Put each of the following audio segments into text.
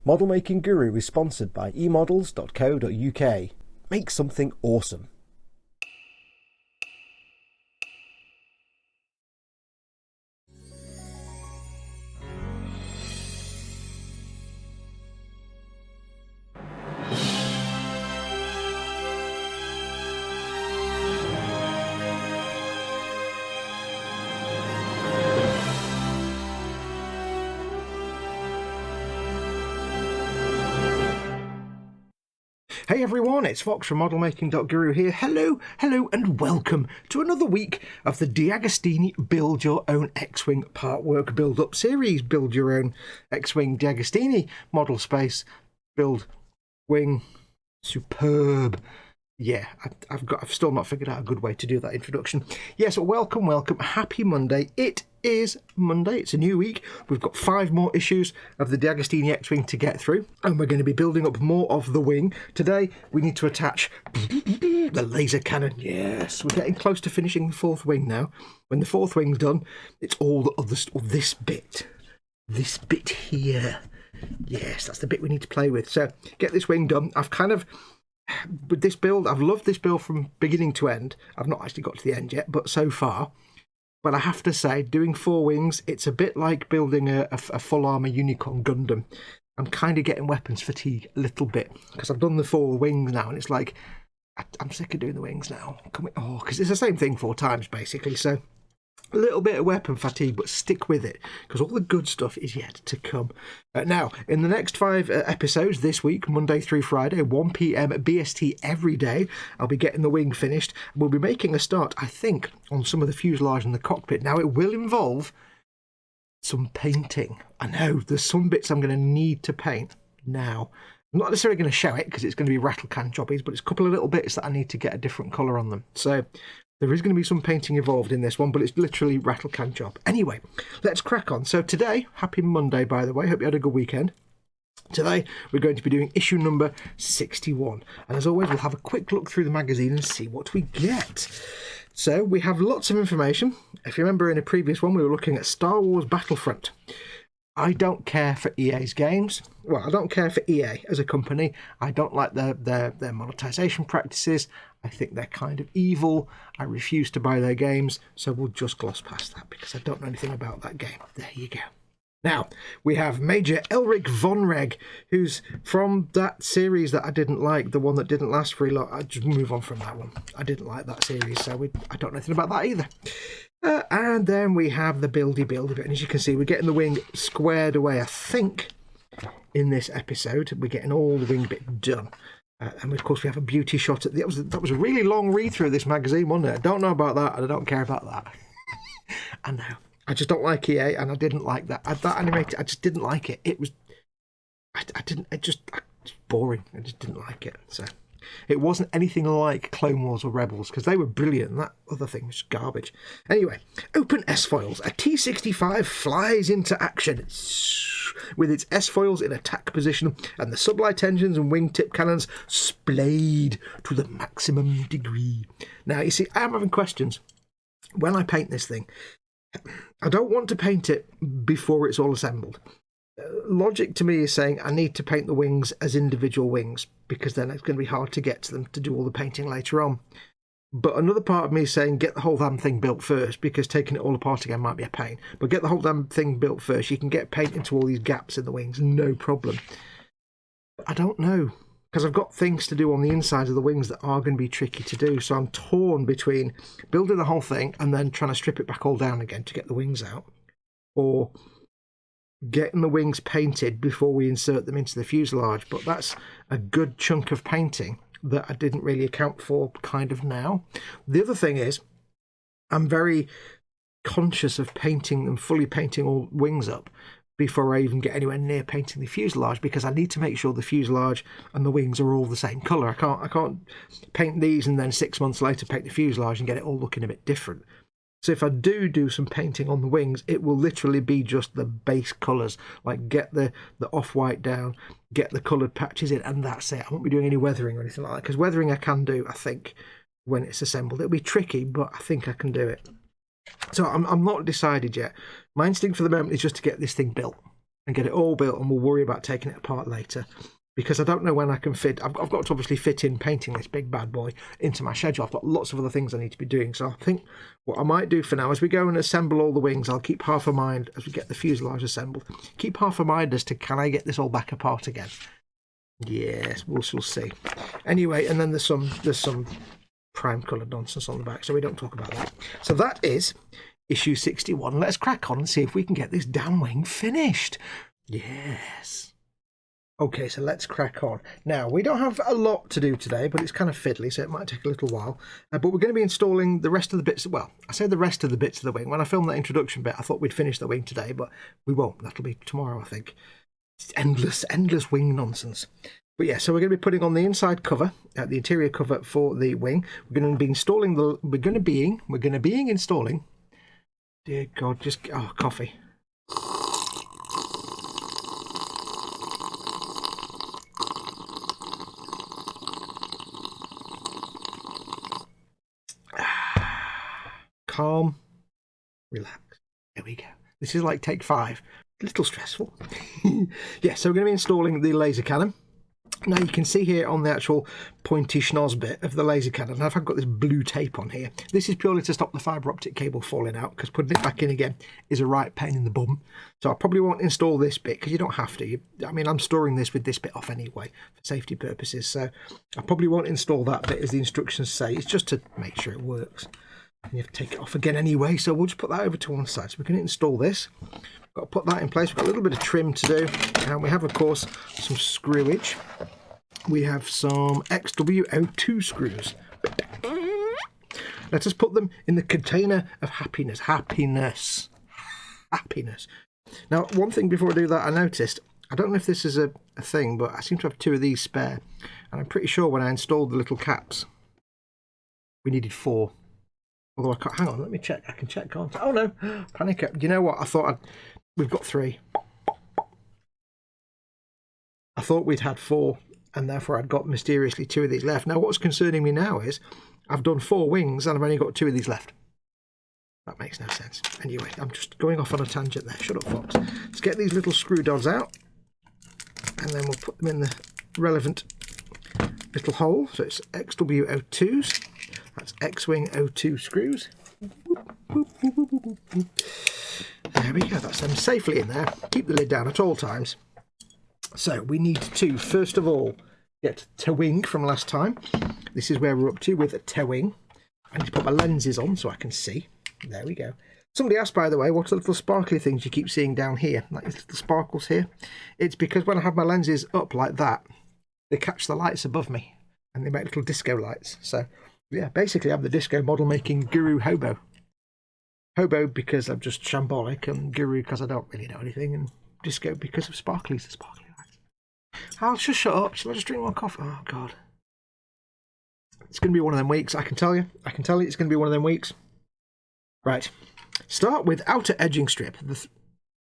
Model Making Guru is sponsored by emodels.co.uk. Make something awesome. Hey everyone, it's Fox from modelmaking.guru here. Hello, and welcome to another week of the DeAgostini Build Your Own X-Wing Partwork Build-Up Series. Build your own X-Wing DeAgostini Modelspace build wing. Superb. Yeah, I've still not figured out a good way to do that introduction. Yes, welcome. Happy Monday. It is Monday. It's a new week. We've got 5 more issues of the DeAgostini X-Wing to get through, and we're going to be building up more of the wing. Today, we need to attach the laser cannon. Yes, we're getting close to finishing the 4th wing now. When the 4th wing's done, it's all the other stuff. This bit here. Yes, that's the bit we need to play with. So, get this wing done. With this build, I've loved this build from beginning to end. I've not actually got to the end yet, but so far. But I have to say, doing 4 wings, it's a bit like building a full armor Unicorn Gundam. I'm kind of getting weapons fatigue a little bit, because I've done the 4 wings now, and it's like, I'm sick of doing the wings now. Because it's the same thing 4 times, basically, so a little bit of weapon fatigue, but stick with it, because all the good stuff is yet to come. Now, in the next 5 episodes this week, Monday through Friday, 1 PM BST every day, I'll be getting the wing finished. We'll be making a start, I think, on some of the fuselage and the cockpit. Now, it will involve some painting. I know, there's some bits I'm going to need to paint now. I'm not necessarily going to show it, because it's going to be rattle can jobbies, but it's a couple of little bits that I need to get a different colour on them. So there is going to be some painting involved in this one, but it's literally rattle can job. Anyway, let's crack on. So today, happy Monday, by the way. Hope you had a good weekend. Today, we're going to be doing issue number 61. And as always, we'll have a quick look through the magazine and see what we get. So we have lots of information. If you remember in a previous one, we were looking at Star Wars Battlefront. I don't care for EA's games. Well, I don't care for EA as a company. I don't like their monetization practices. I think they're kind of evil. I refuse to buy their games, so we'll just gloss past that because I don't know anything about that game. There you go. Now, we have Major Elric Von Reg, who's from that series that I didn't like, the one that didn't last very long. I just move on from that one. I didn't like that series, so I don't know anything about that either. And then we have the buildy bit, and as you can see, we're getting the wing squared away, I think, in this episode. We're getting all the wing bit done. And of course, we have a beauty shot at that was a really long read through this magazine, wasn't it? I don't know about that, and I don't care about that. I know. I just don't like EA, and I didn't like that. That animated, I just didn't like it. It was, it's boring. I just didn't like it. So it wasn't anything like Clone Wars or Rebels, because they were brilliant, and that other thing was garbage. Anyway, open S-foils. A T-65 flies into action with its S-foils in attack position, and the sublight engines and wingtip cannons splayed to the maximum degree. Now, you see, I am having questions. When I paint this thing, I don't want to paint it before it's all assembled. Logic to me is saying I need to paint the wings as individual wings, because then it's going to be hard to get to them to do all the painting later on. But another part of me is saying get the whole damn thing built first, because taking it all apart again might be a pain. But get the whole damn thing built first. You can get paint into all these gaps in the wings, no problem. But I don't know, because I've got things to do on the insides of the wings that are going to be tricky to do. So I'm torn between building the whole thing and then trying to strip it back all down again to get the wings out, or getting the wings painted before we insert them into the fuselage. But that's a good chunk of painting that I didn't really account for kind of now. The other thing is, I'm very conscious of painting and fully painting all wings up before I even get anywhere near painting the fuselage, because I need to make sure the fuselage and the wings are all the same colour. I can't paint these and then 6 months later paint the fuselage and get it all looking a bit different. So if I do some painting on the wings, it will literally be just the base colours, like get the off-white down, get the coloured patches in, and that's it. I won't be doing any weathering or anything like that, because weathering I can do, I think, when it's assembled. It'll be tricky, but I think I can do it. So I'm not decided yet. My instinct for the moment is just to get this thing built. and get it all built, and we'll worry about taking it apart later. Because I don't know when I can fit. I've got to obviously fit in painting this big bad boy into my schedule. I've got lots of other things I need to be doing. So I think what I might do for now, as we go and assemble all the wings, I'll keep half a mind as we get the fuselage assembled. Keep half a mind as to, can I get this all back apart again? Yes, we'll see. Anyway, and then there's some prime coloured nonsense on the back, so we don't talk about that. So that is issue 61. Let's crack on and see if we can get this damn wing finished. Yes. Okay, so let's crack on. Now, we don't have a lot to do today, but it's kind of fiddly, so it might take a little while. But we're going to be installing the rest of the bits. Well, I say the rest of the bits of the wing. When I filmed that introduction bit, I thought we'd finish the wing today, but we won't. That'll be tomorrow, I think. It's endless wing nonsense. But yeah, so we're going to be putting on the inside cover, the interior cover for the wing. We're going to be installing the. We're going to be installing. Dear God, coffee. Calm, relax. There we go. This is like take 5. A little stressful. Yeah, so we're going to be installing the laser cannon. Now you can see here on the actual pointy schnoz bit of the laser cannon, I've got this blue tape on here. This is purely to stop the fibre optic cable falling out, because putting it back in again is a right pain in the bum. So I probably won't install this bit, because you don't have to. I'm storing this with this bit off anyway for safety purposes, so I probably won't install that bit as the instructions say. It's just to make sure it works. And you have to take it off again anyway, so we'll just put that over to one side. So we're going to install this. Got to put that in place. We've got a little bit of trim to do, and we have, of course, some screwage. We have some XW02 screws. Let us put them in the container of happiness. Happiness. Now, one thing before I do that, I noticed, I don't know if this is a thing, but I seem to have 2 of these spare, and I'm pretty sure when I installed the little caps, we needed 4. Although I can't, hang on, let me check. I can check, can't I? Oh no, panic. You know what? We've got 3. I thought we'd had 4, and therefore I'd got mysteriously 2 of these left. Now, what's concerning me now is I've done 4 wings and I've only got 2 of these left. That makes no sense. Anyway, I'm just going off on a tangent there. Shut up, Fox. Let's get these little screw dogs out, and then we'll put them in the relevant little hole. So it's XW02s. That's X-Wing 02 screws. There we go, that's them safely in there. Keep the lid down at all times. So we need to, first of all, get towing from last time. This is where we're up to with a towing. I need to put my lenses on so I can see. There we go. Somebody asked, by the way, what are the little sparkly things you keep seeing down here? Like these little sparkles here. It's because when I have my lenses up like that, they catch the lights above me and they make little disco lights. So yeah, basically I'm the disco model making guru hobo. Hobo because I'm just shambolic, and guru because I don't really know anything, and disco because of the sparkly lights. I'll just shut up. Shall I just drink more coffee? Oh God. It's going to be one of them weeks, I can tell you. It's going to be one of them weeks. Right. Start with outer edging strip.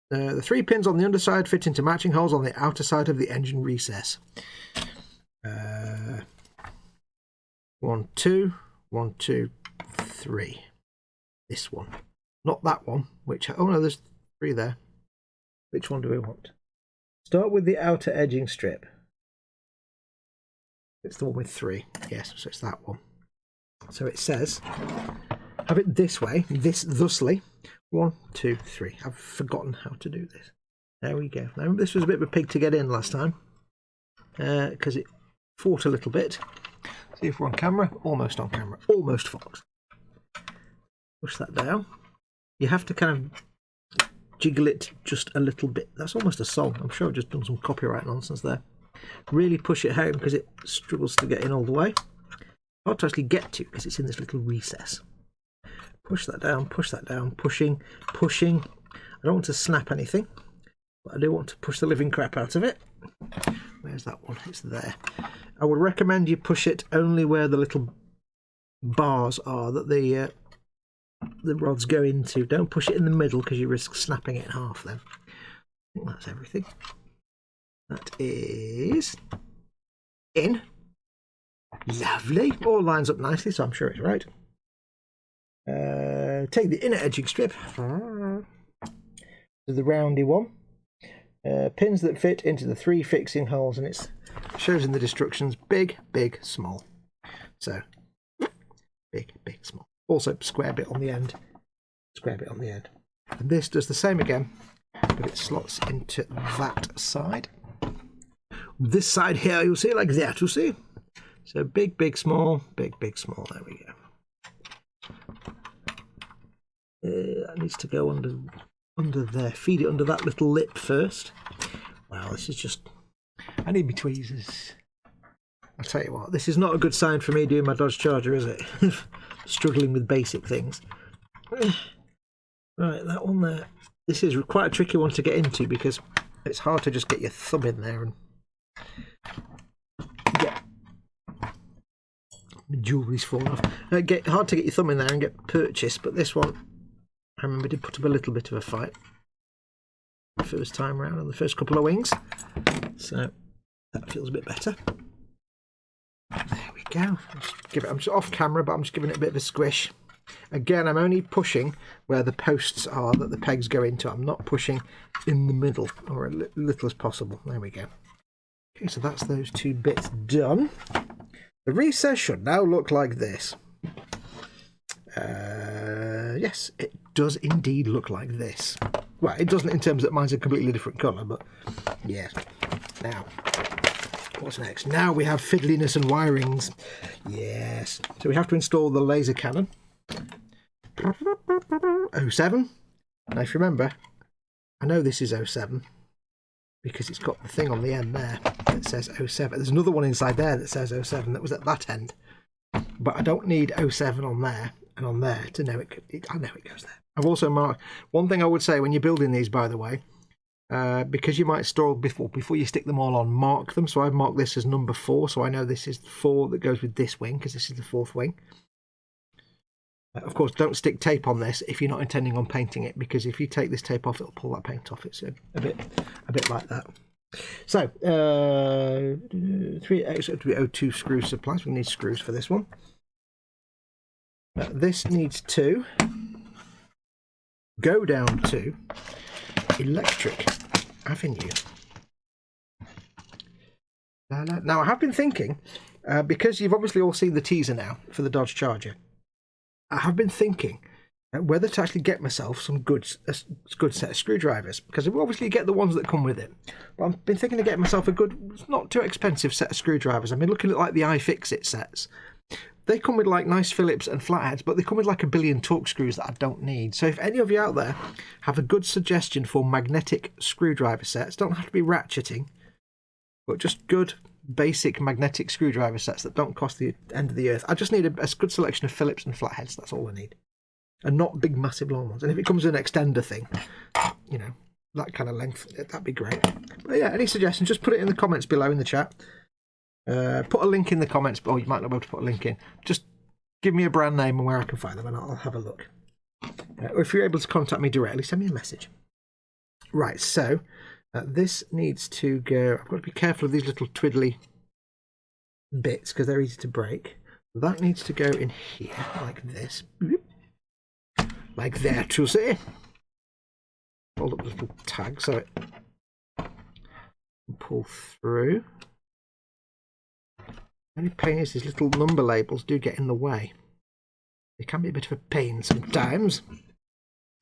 The 3 pins on the underside fit into matching holes on the outer side of the engine recess. 1, 2, 1, 2, 3. This one, not that one. Oh no, there's 3 there. Which one do we want? Start with the outer edging strip. It's the one with 3. Yes, so it's that one. So it says, have it this way, thusly. 1, 2, 3. I've forgotten how to do this. There we go. Now, this was a bit of a pig to get in last time, because it fought a little bit. See if we're on camera. Almost on camera. Almost, Fox. Push that down. You have to kind of jiggle it just a little bit. That's almost a song. I'm sure I've just done some copyright nonsense there. Really push it home because it struggles to get in all the way. Hard to actually get to because it's in this little recess. Push that down, pushing. I don't want to snap anything, but I do want to push the living crap out of it. Where's that one? It's there. I would recommend you push it only where the little bars are that the rods go into. Don't push it in the middle because you risk snapping it in half then. I think that's everything. That is in. Lovely. All lines up nicely, so I'm sure it's right. Take the inner edging strip, the roundy one, pins that fit into the 3 fixing holes, and it shows in the instructions big, big, small. So big, big, small. Also square bit on the end, square bit on the end. And this does the same again, but it slots into that side. This side here, you'll see like that, you see? So big, big, small, big, big, small. There we go. That needs to go under there. Feed it under that little lip first. Wow, this is just... I need my tweezers. I'll tell you what, this is not a good sign for me doing my Dodge Charger, is it? Struggling with basic things. Right, that one there. This is quite a tricky one to get into because it's hard to just get your thumb in there and get... My jewellery's fallen off. Hard to get your thumb in there and get purchased, but this one, I remember, did put up a little bit of a fight the first time around on the first couple of wings. So that feels a bit better. There we go. I'm just off camera, but I'm just giving it a bit of a squish. Again, I'm only pushing where the posts are that the pegs go into. I'm not pushing in the middle, or as little as possible. There we go. Okay, so that's those 2 bits done. The recess should now look like this. Yes, it does indeed look like this. Well, it doesn't in terms that mine's a completely different colour, but yes. Now, what's next? Now we have fiddliness and wirings. Yes. So we have to install the laser cannon. 07. Now, if you remember, I know this is 07 because it's got the thing on the end there that says 07. There's another one inside there that says 07 that was at that end. But I don't need 07 on there and on there to know I know it goes there. I've also marked one thing I would say when you're building these, by the way, because you might store before you stick them all on, mark them. So I've marked this as number 4, so I know this is 4 that goes with this wing because this is the 4th wing. Of course, don't stick tape on this if you're not intending on painting it, because if you take this tape off, it'll pull that paint off. It's a bit like that. So 3 extra 02 screw supplies. We need screws for this one. This needs to go down to electric avenue. Now I have been thinking, because you've obviously all seen the teaser now for the Dodge Charger, I have been thinking whether to actually get myself some good set of screwdrivers, because we obviously get the ones that come with it. But I've been thinking of getting myself a good, not too expensive set of screwdrivers. I've been looking at like the iFixit sets. They come with like nice Phillips and flatheads, but they come with like a billion Torx screws that I don't need. So if any of you out there have a good suggestion for magnetic screwdriver sets, don't have to be ratcheting, but just good basic magnetic screwdriver sets that don't cost the end of the earth. I just need a good selection of Phillips and flatheads. That's all I need, and not big massive long ones. And if it comes with an extender thing, you know, that kind of length, that'd be great. But yeah, any suggestions, just put it in the comments below in the chat. Put a link in the comments, or you might not be able to put a link in. Just give me a brand name and where I can find them, and I'll have a look. Or if you're able to contact me directly, send me a message. Right, so this needs to go... I've got to be careful of these little twiddly bits because they're easy to break. That needs to go in here, like this. Like that, you see. Hold up the little tag so it can pull through. The only pain is these little number labels do get in the way. They can be a bit of a pain sometimes.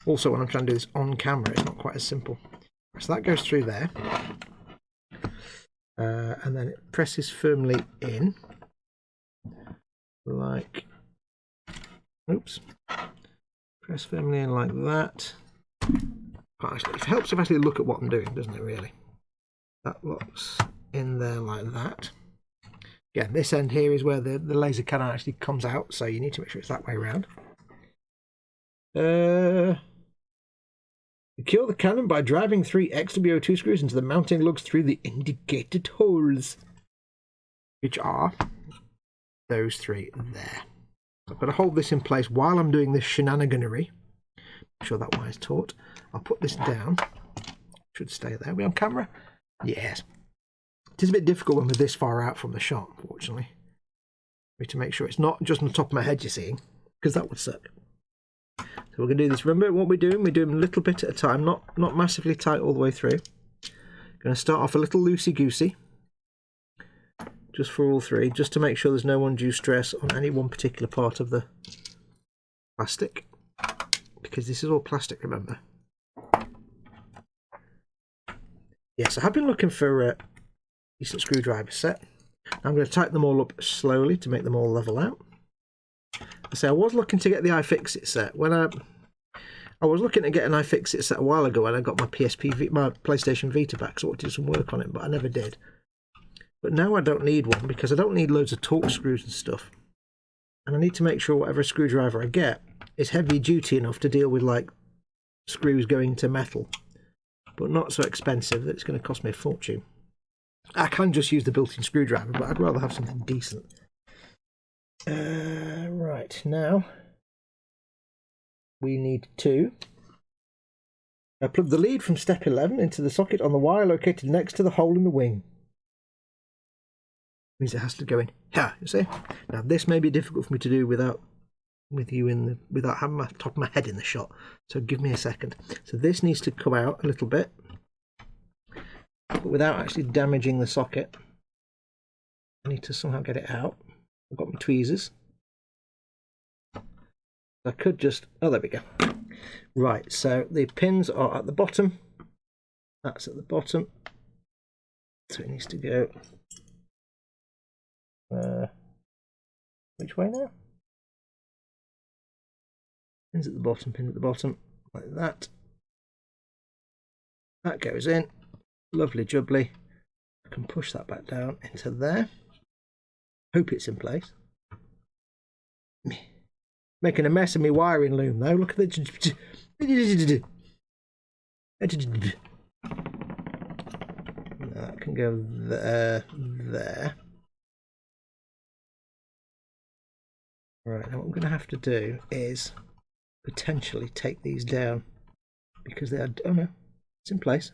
Also, when I'm trying to do this on camera, it's not quite as simple. So that goes through there. And then it presses firmly in. Like... Oops. Press firmly in like that. It helps if I actually look at what I'm doing, doesn't it, really? That locks in there like that. Again, this end here is where the laser cannon actually comes out, so you need to make sure it's that way around. Secure the cannon by driving 3 XW02 screws into the mounting lugs through the indicated holes, which are those 3 there. So I've got to hold this in place while I'm doing this shenaniganery. Make sure that wire's taut. I'll put this down. Should stay there. Are we on camera? Yes. It is a bit difficult when we're this far out from the shot, unfortunately. We need to make sure it's not just on the top of my head, you're seeing, because that would suck. So we're going to do this. Remember what we're doing? We're doing a little bit at a time, not massively tight all the way through. Going to start off a little loosey-goosey, just for all three, just to make sure there's no undue stress on any one particular part of the plastic, because this is all plastic, remember. Yes, I have been looking for a decent screwdriver set. I'm going to tighten them all up slowly to make them all level out. I say I was looking to get the iFixit set. When I was looking to get an iFixit set a while ago when I got my my PlayStation Vita back, so I wanted to do some work on it, but I never did. But now I don't need one because I don't need loads of torque screws and stuff. And I need to make sure whatever screwdriver I get is heavy duty enough to deal with like screws going to metal, but not so expensive that it's going to cost me a fortune. I can just use the built-in screwdriver, but I'd rather have something decent. Right, now we need to plug the lead from step 11 into the socket on the wire located next to the hole in the wing. Means it has to go in here, you see? Now this may be difficult for me to do without having my top of my head in the shot, so give me a second. So this needs to come out a little bit, but without actually damaging the socket. I need to somehow get it out. I've got my tweezers. I could just, oh, there we go. Right, so the pins are at the bottom. That's at the bottom. So it needs to go which way now? Pins at the bottom, like that. That goes in. Lovely jubbly. I can push that back down into there. Hope it's in place. Making a mess of my wiring loom though. Look at the... That can go there. Right, now what I'm going to have to do is potentially take these down because they are... Oh no, it's in place.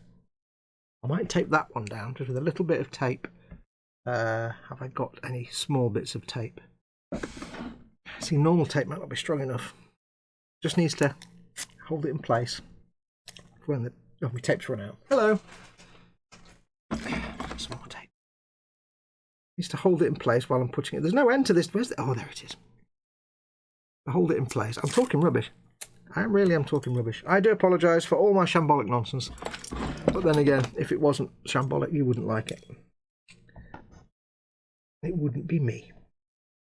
I might tape that one down just with a little bit of tape. Have I got any small bits of tape? See, normal tape might not be strong enough. Just needs to hold it in place when the my tape's run out. Hello. Some more tape. Needs to hold it in place while I'm putting it. There's no end to this. Where's the... Oh, there it is. I hold it in place. I'm talking rubbish. I really am talking rubbish. I do apologise for all my shambolic nonsense. But then again, if it wasn't shambolic, you wouldn't like it. It wouldn't be me.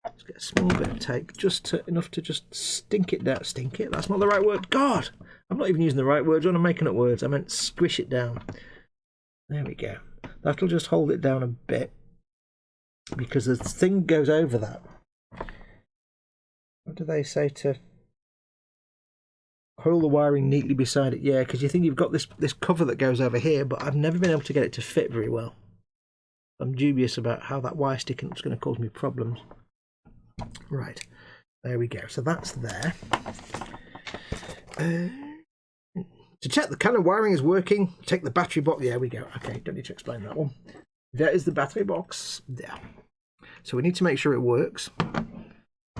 Let's get a small bit of tape, just enough to just stink it down. Stink it? That's not the right word. God! I'm not even using the right words when I'm making up words. I meant squish it down. There we go. That'll just hold it down a bit because the thing goes over that. What do they say to coil the wiring neatly beside it? Yeah, because you think you've got this cover that goes over here, but I've never been able to get it to fit very well. I'm dubious about how that wire sticking up is going to cause me problems. Right, there we go. So that's there. To check the canon wiring is working, take the battery box. There we go. Okay, don't need to explain that one. There is the battery box. There. So we need to make sure it works.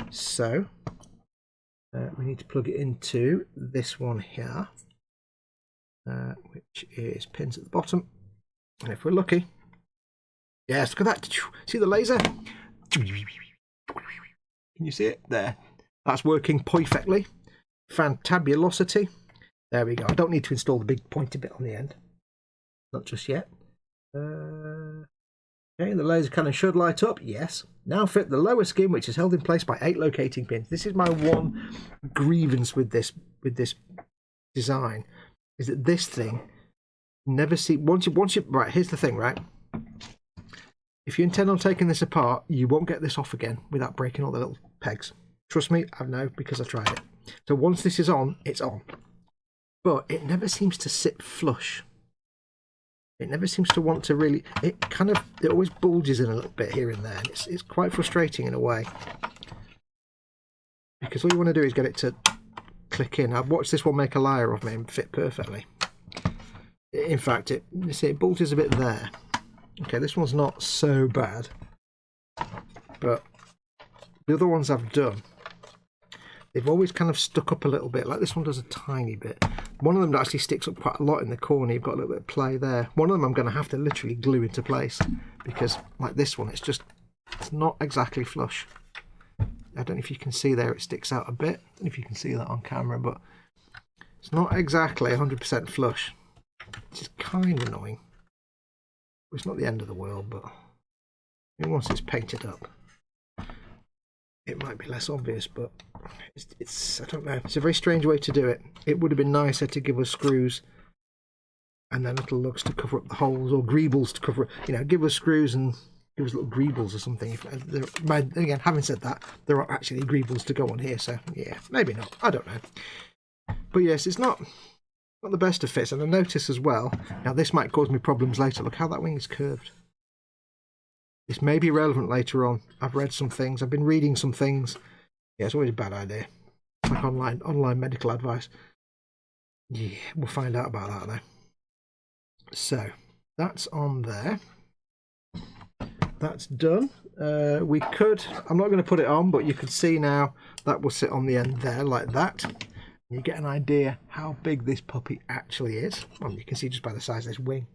So we need to plug it into this one here, which is pins at the bottom. And if we're lucky, yes, look at that. See the laser? Can you see it? There. That's working perfectly. Fantabulosity. There we go. I don't need to install the big pointy bit on the end. Not just yet. Okay, the laser cannon should light up. Yes. Now fit the lower skin, which is held in place by 8 locating pins. This is my one grievance with this design, is that this thing never see once you right. Here's the thing, right? If you intend on taking this apart, you won't get this off again without breaking all the little pegs. Trust me, I know because I've tried it. So once this is on, it's on. But it never seems to sit flush. It never seems to want to really... It always bulges in a little bit here and there. And it's quite frustrating in a way. Because all you want to do is get it to click in. I've watched this one make a liar of me and fit perfectly. In fact, it bulges a bit there. Okay, this one's not so bad, but the other ones I've done, they've always kind of stuck up a little bit, like this one does a tiny bit. One of them actually sticks up quite a lot in the corner. You've got a little bit of play there. One of them I'm going to have to literally glue into place because, like this one, it's not exactly flush. I don't know if you can see there, it sticks out a bit. I don't know if you can see that on camera, but it's not exactly 100% flush. Which is kind of annoying. It's not the end of the world, but once it's painted up, it might be less obvious, but it's I don't know. It's a very strange way to do it. It would have been nicer to give us screws and then little lugs to cover up the holes, or greebles to cover, give us screws and give us little greebles or something. Again, having said that, there are actually greebles to go on here, so yeah, maybe not. I don't know. But yes, it's not the best of fits. And I notice as well, now this might cause me problems later. Look how that wing is curved. This may be relevant later on. I've read some things. I've been reading some things. Yeah, it's always a bad idea. It's like online medical advice. Yeah, we'll find out about that though. So that's on there. That's done. I'm not going to put it on, but you can see now that will sit on the end there like that. You get an idea how big this puppy actually is. Well, you can see just by the size of this wing.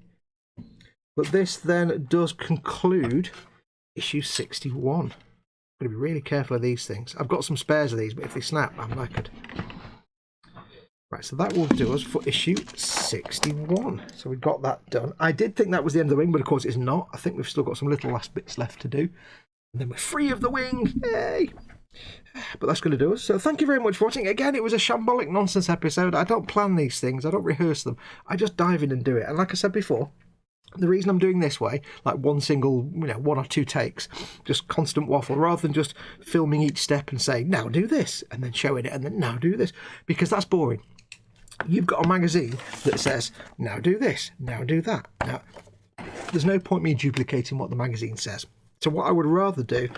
But this then does conclude issue 61. I'm going to be really careful of these things. I've got some spares of these, but if they snap, I'm knackered. Right, so that will do us for issue 61. So we've got that done. I did think that was the end of the wing, but of course it's not. I think we've still got some little last bits left to do. And then we're free of the wing. Yay! But that's going to do us. So thank you very much for watching. Again, it was a shambolic nonsense episode. I don't plan these things. I don't rehearse them. I just dive in and do it. And like I said before, the reason I'm doing this way, like one single, one or two takes, just constant waffle, rather than just filming each step and saying, now do this, and then showing it, and then now do this, because that's boring. You've got a magazine that says, now do this, now do that. Now, there's no point me duplicating what the magazine says. So what I would rather do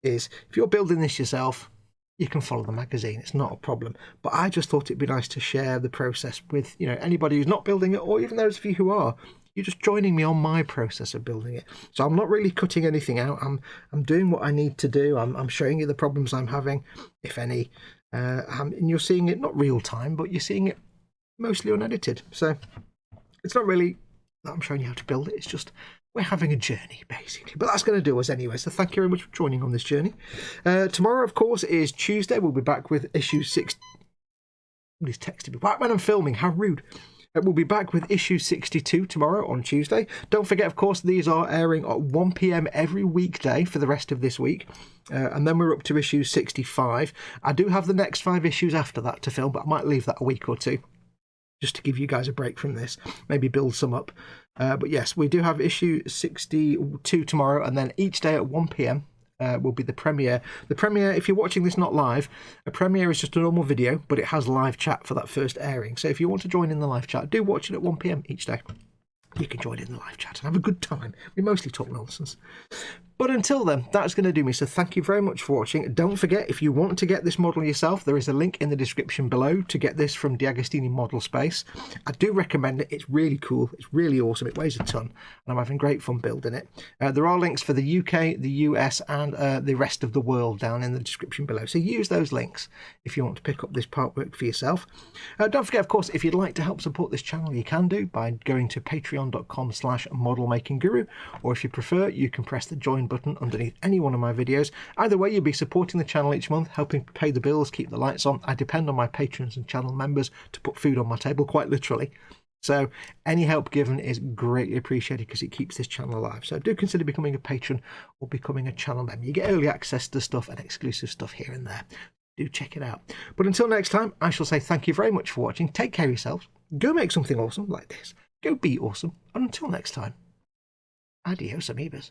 is, if you're building this yourself, you can follow the magazine. It's not a problem. But I just thought it'd be nice to share the process with, anybody who's not building it, or even those of you who are. You're just joining me on my process of building it. So I'm not really cutting anything out. I'm doing what I need to do. I'm showing you the problems I'm having, if any. And you're seeing it not real time, but you're seeing it mostly unedited. So it's not really that I'm showing you how to build it. It's just we're having a journey, basically. But that's going to do us anyway. So thank you very much for joining on this journey. Tomorrow, of course, is Tuesday. We'll be back with issue 6. Somebody's texted me right when I'm filming. How rude. We'll be back with issue 62 tomorrow on Tuesday. Don't forget, of course, these are airing at 1 PM every weekday for the rest of this week. And then we're up to issue 65. I do have the next 5 issues after that to film, but I might leave that a week or two, just to give you guys a break from this. Maybe build some up. But yes, we do have issue 62 tomorrow, and then each day at 1 PM. Will be the premiere. The premiere, if you're watching this not live, a premiere is just a normal video, but it has live chat for that first airing. So if you want to join in the live chat, do watch it at 1 PM each day. You can join in the live chat and have a good time. We mostly talk nonsense. But until then, that's going to do me. So thank you very much for watching. Don't forget, if you want to get this model yourself, there is a link in the description below to get this from DeAgostini Modelspace. I do recommend it. It's really cool. It's really awesome. It weighs a ton, and I'm having great fun building it. There are links for the UK, the US, and the rest of the world down in the description below. So use those links if you want to pick up this part work for yourself. Don't forget, of course, if you'd like to help support this channel, you can do by going to patreon.com/modelmakingguru, or if you prefer, you can press the join button underneath any one of my videos. Either way, you'll be supporting the channel each month, helping pay the bills, keep the lights on. I depend on my patrons and channel members to put food on my table, quite literally. So any help given is greatly appreciated because it keeps this channel alive. So do consider becoming a patron or becoming a channel member. You get early access to stuff and exclusive stuff here and there. Do check it out. But until next time, I shall say thank you very much for watching. Take care of yourselves. Go make something awesome like this. Go be awesome. And until next time, adios, amoebas.